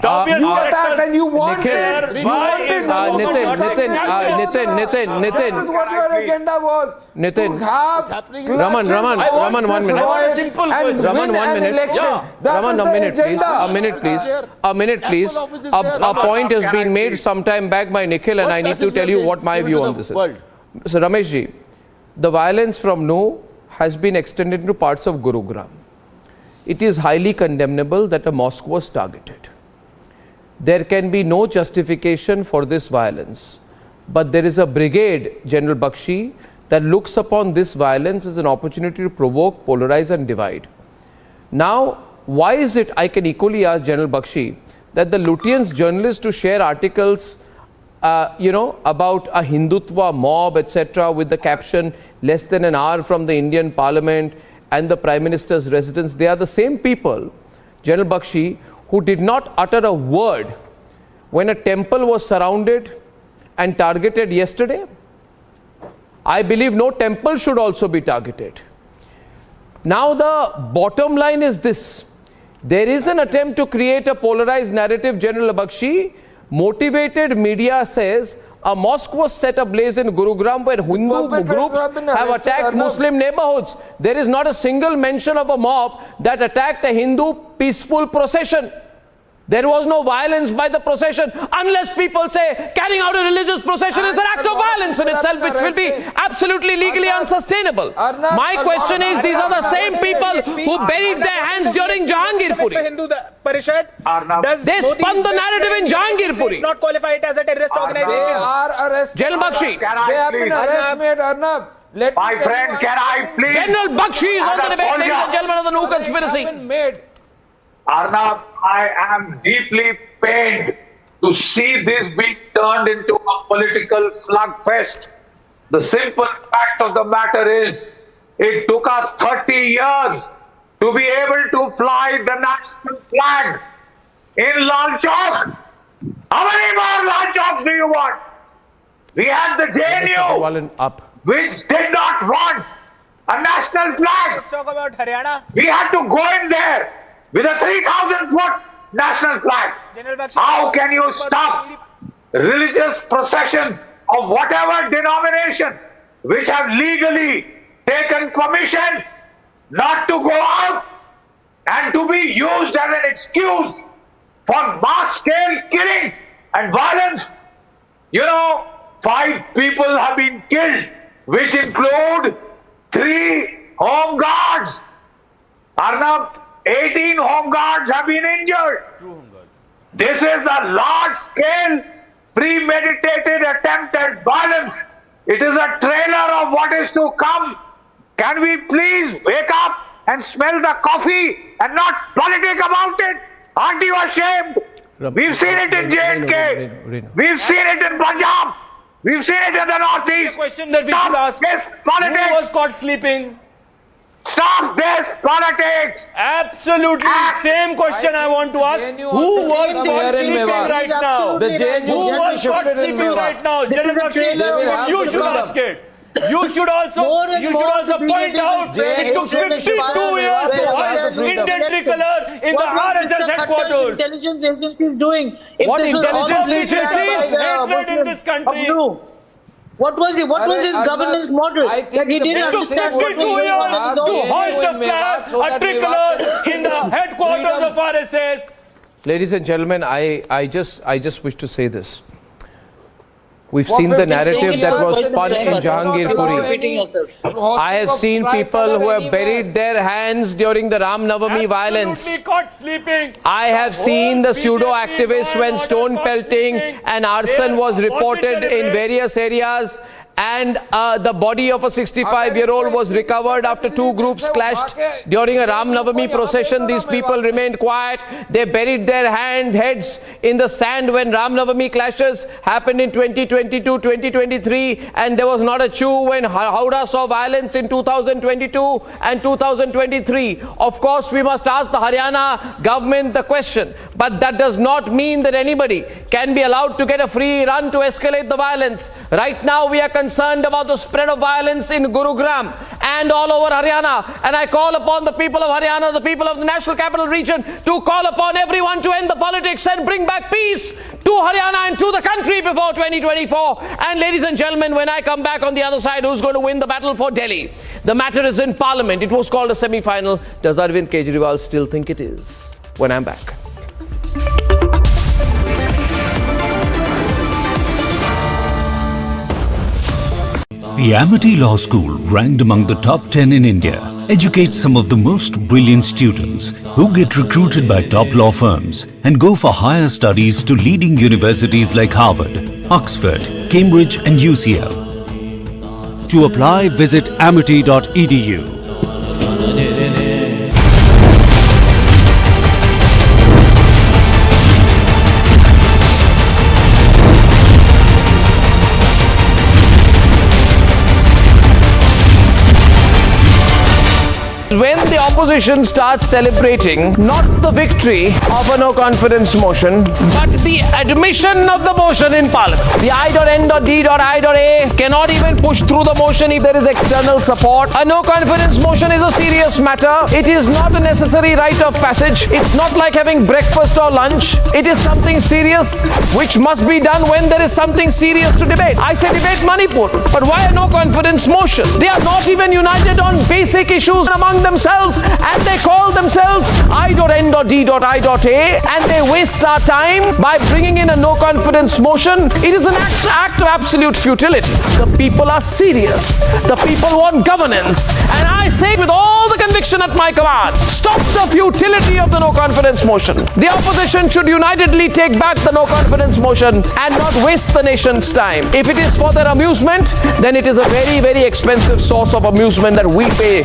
you attacked and you wanted. Nitin, That is what your agenda was. Nitin. To have Raman, 1 minute. Raman, 1 minute. Raman, a minute, please. A point has been made some time back by Nikhil, and I need to tell you what my view on this is. So, Ramesh ji, the violence from Nu has been extended to parts of Gurugram. It is highly condemnable that a mosque was targeted. There can be no justification for this violence. But there is a brigade, General Bakshi, that looks upon this violence as an opportunity to provoke, polarize and divide. Now, why is it, I can equally ask General Bakshi, that the Lutyens journalists to share articles about a Hindutva mob, etc., with the caption, less than an hour from the Indian Parliament and the Prime Minister's residence, they are the same people, General Bakshi, who did not utter a word when a temple was surrounded and targeted yesterday. I believe no temple should also be targeted. Now the bottom line is this. There is an attempt to create a polarized narrative, General Bakshi. Motivated media says a mosque was set ablaze in Gurugram where Hindu groups have attacked Muslim neighborhoods. There is not a single mention of a mob that attacked a Hindu peaceful procession. There was no violence by the procession, unless people say carrying out a religious procession is an act of violence in itself, which will be absolutely legally unsustainable. My question is, these are the same people who buried their hands during Jahangirpuri. They spun the narrative in Jahangirpuri. It's not qualified as a terrorist organization. They are arrested. General Bakshi. They have been arrested, Arnab. My friend, can I please? General Bakshi is on the debate, ladies and gentlemen of the new conspiracy. Arnab, I am deeply pained to see this being turned into a political slugfest. The simple fact of the matter is, it took us 30 years to be able to fly the national flag in Lal Chowk. How many more Lal Chowks do you want? We had the JNU, which did not want a national flag. Let's talk about Haryana. We had to go in there with a 3,000-foot national flag. How can you stop religious processions of whatever denomination which have legally taken permission not to go out and to be used as an excuse for mass-scale killing and violence? 5 people have been killed, which include 3 home guards. Arnab, 18 home guards have been injured. This is a large-scale, premeditated attempt at violence. It is a trailer of what is to come. Can we please wake up and smell the coffee and not politic about it? Aren't you ashamed? We've seen it in J&K. We've seen it in Punjab. We've seen it in the Northeast. Question that we should ask. Politics. Who was caught sleeping? Stop this politics! Absolutely. Same question I want to ask. Who was caught sleeping right now? Who was caught sleeping right now? General Bakshi, you should ask it. You should also point out it took 52 years to hoist Indian tricolor in the RSS headquarters. What intelligence agencies doing? What intelligence agencies? Hatred in this country. What was his governance model? That he didn't understand what was going on. To hoist a flag, a tricolor in the headquarters of RSS. Ladies and gentlemen, I just wish to say this. We've seen the narrative that was spun in Jahangirpuri. I have seen people who have buried their hands during the Ram Navami violence. Caught sleeping. I have seen the pseudo-activists when stone pelting and arson was reported in various areas, and the body of a 65-year-old was recovered after two groups clashed during a Ram Navami procession. These people remained quiet. They buried their heads in the sand when Ram Navami clashes happened in 2022, 2023, and there was not a chew when Howrah saw violence in 2022 and 2023. Of course, we must ask the Haryana government the question, but that does not mean that anybody can be allowed to get a free run to escalate the violence. Right now, we are concerned about the spread of violence in Gurugram and all over Haryana, and I call upon the people of Haryana, the people of the National Capital Region, to call upon everyone to end the politics and bring back peace to Haryana and to the country before 2024. And ladies and gentlemen, when I come back on the other side, who's going to win the battle for Delhi? The matter is in Parliament. It was called a semi-final. Does Arvind Kejriwal still think it is? When I'm back. The Amity Law School, ranked among the top 10 in India, educates some of the most brilliant students who get recruited by top law firms and go for higher studies to leading universities like Harvard, Oxford, Cambridge and UCL. To apply, visit amity.edu. When the opposition starts celebrating not the victory of a no-confidence motion, but the admission of the motion in Parliament. The I.N.D.I.A cannot even push through the motion if there is external support. A no-confidence motion is a serious matter. It is not a necessary rite of passage. It's not like having breakfast or lunch. It is something serious which must be done when there is something serious to debate. I say debate Manipur, but why a no-confidence motion? They are not even united on basic issues among themselves, and they call themselves I.N.D.I.A, and they waste our time by bringing in a no-confidence motion. It is an act of absolute futility. The people are serious. The people want governance, and I say with all the conviction at my command, stop the futility of the no-confidence motion. The opposition should unitedly take back the no-confidence motion and not waste the nation's time. If it is for their amusement, then it is a very, very expensive source of amusement that we pay.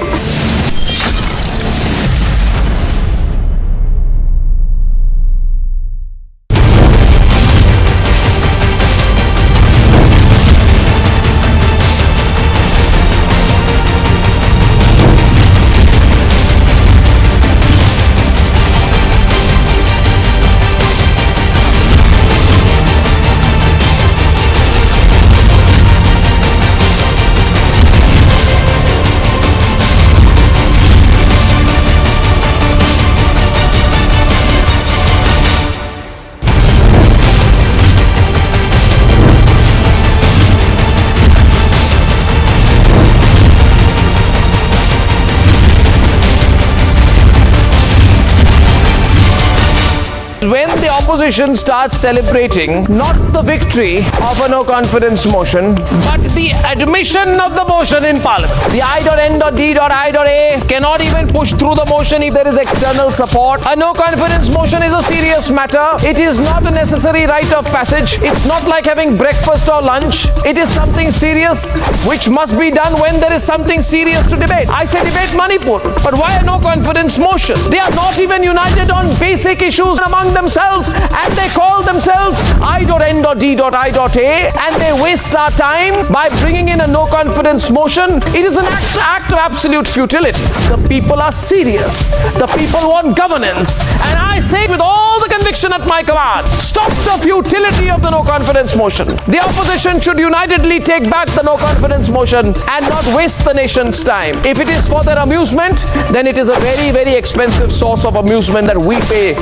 When the opposition starts celebrating not the victory of a no-confidence motion, but the admission of the motion in Parliament. The I.N.D.I.A cannot even push through the motion if there is external support. A no-confidence motion is a serious matter. It is not a necessary rite of passage. It's not like having breakfast or lunch. It is something serious which must be done when there is something serious to debate. I say debate Manipur, but why a no-confidence motion? They are not even united on basic issues among themselves, and they call themselves I.N.D.I.A, and they waste our time by bringing in a no-confidence motion. It is an act of absolute futility. The people are serious. The people want governance, and I say with all the conviction at my command, stop the futility of the no-confidence motion. The opposition should unitedly take back the no-confidence motion and not waste the nation's time. If it is for their amusement, then it is a very, very expensive source of amusement that we pay.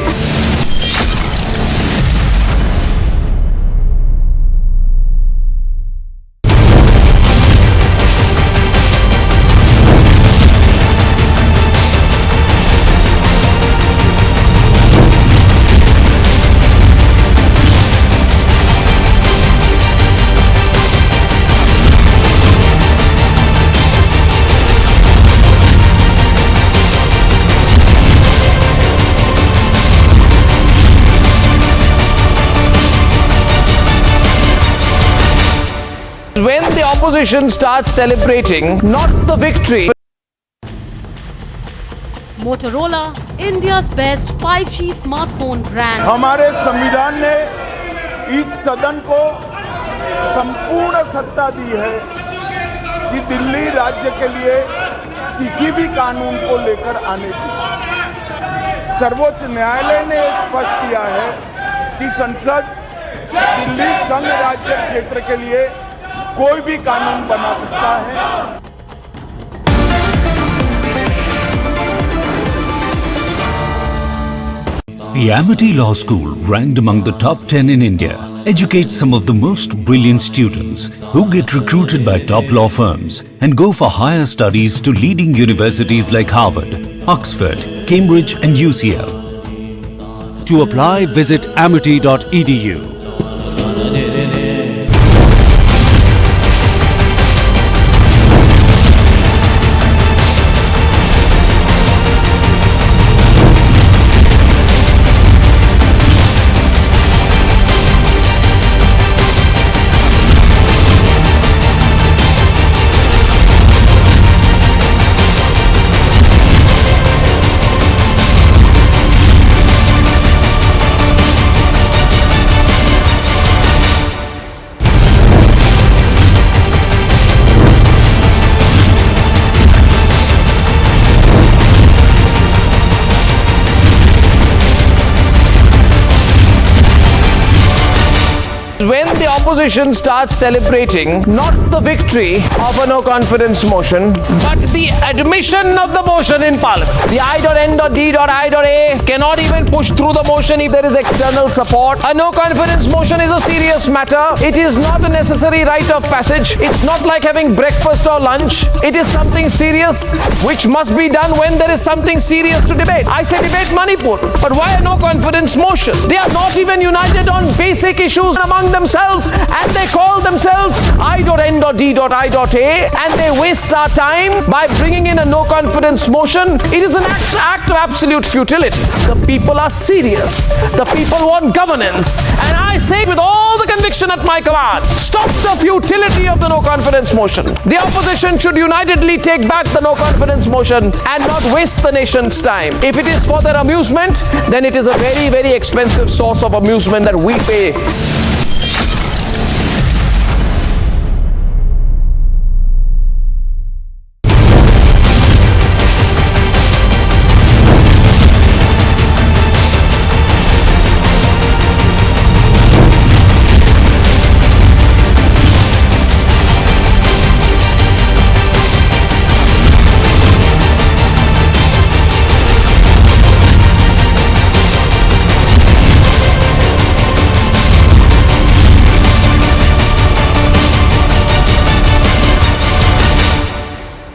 opposition starts celebrating not the victory. Motorola, India's best 5G smartphone brand. हमारे संविधान ने इस सदन को संपूर्ण सत्ता दी है कि दिल्ली राज्य के लिए किसी भी कानून को लेकर आने की। सर्वोच्च न्यायालय ने स्पष्ट किया है कि संसद दिल्ली संघ राज्य क्षेत्र के लिए कोई भी कानून बना सकता है। The Amity Law School, ranked among the top 10 in India, educates some of the most brilliant students who get recruited by top law firms and go for higher studies to leading universities like Harvard, Oxford, Cambridge and UCL. To apply, visit amity.edu. When the opposition starts celebrating not the victory of a no confidence motion but the admission of the motion in Parliament. The I.N.D.I.A cannot even push through the motion if there is external support. A no confidence motion is a serious matter. It is not a necessary rite of passage. It's not like having breakfast or lunch. It is something serious which must be done when there is something serious to debate. I say debate Manipur, but why a no confidence motion? They are not even united on basic issues among themselves, and they call themselves I.N.D.I.A and they waste our time by bringing in a no confidence motion. It is an act of absolute futility. The people are serious. The people want governance, and I say with all the conviction at my command, stop the futility of the no confidence motion. The opposition should unitedly take back the no confidence motion and not waste the nation's time. If it is for their amusement, then it is a very, very expensive source of amusement that we pay.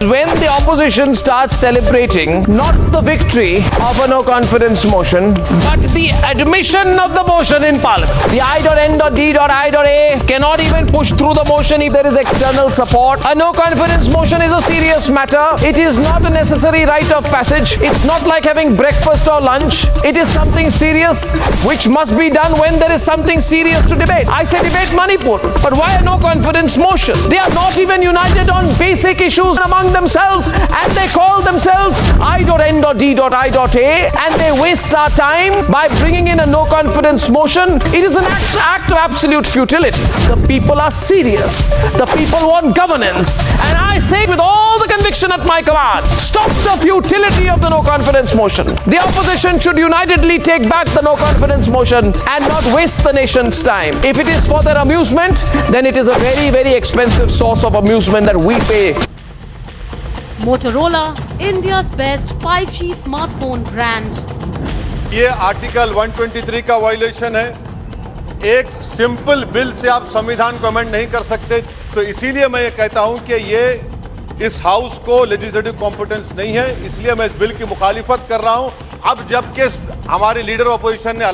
When the opposition starts celebrating not the victory of a no confidence motion but the admission of the motion in Parliament. The I.N.D.I.A cannot even push through the motion if there is external support. A no confidence motion is a serious matter. It is not a necessary rite of passage. It's not like having breakfast or lunch. It is something serious which must be done when there is something serious to debate. I say debate Manipur, but why a no confidence motion? They are not even united on basic issues among themselves, and they call themselves I.N.D.I.A and they waste our time by bringing in a no confidence motion. It is an act of absolute futility. The people are serious. The people want governance, and I say with all the conviction at my command, stop the futility of the no confidence motion. The opposition should unitedly take back the no confidence motion and not waste the nation's time. If it is for their amusement, then it is a very, very expensive source of amusement that we pay. Motorola, India's best 5G smartphone brand. ये article 123 का violation है। एक simple bill से आप संविधान को amend नहीं कर सकते, तो इसीलिए मैं ये कहता हूं कि ये इस हाउस को लेजिस्लेटिव कॉम्पिटेंस नहीं है, इसलिए मैं इस बिल की मुखालिफत कर रहा हूं। अब जबकि हमारे लीडर ऑपोजिशन ने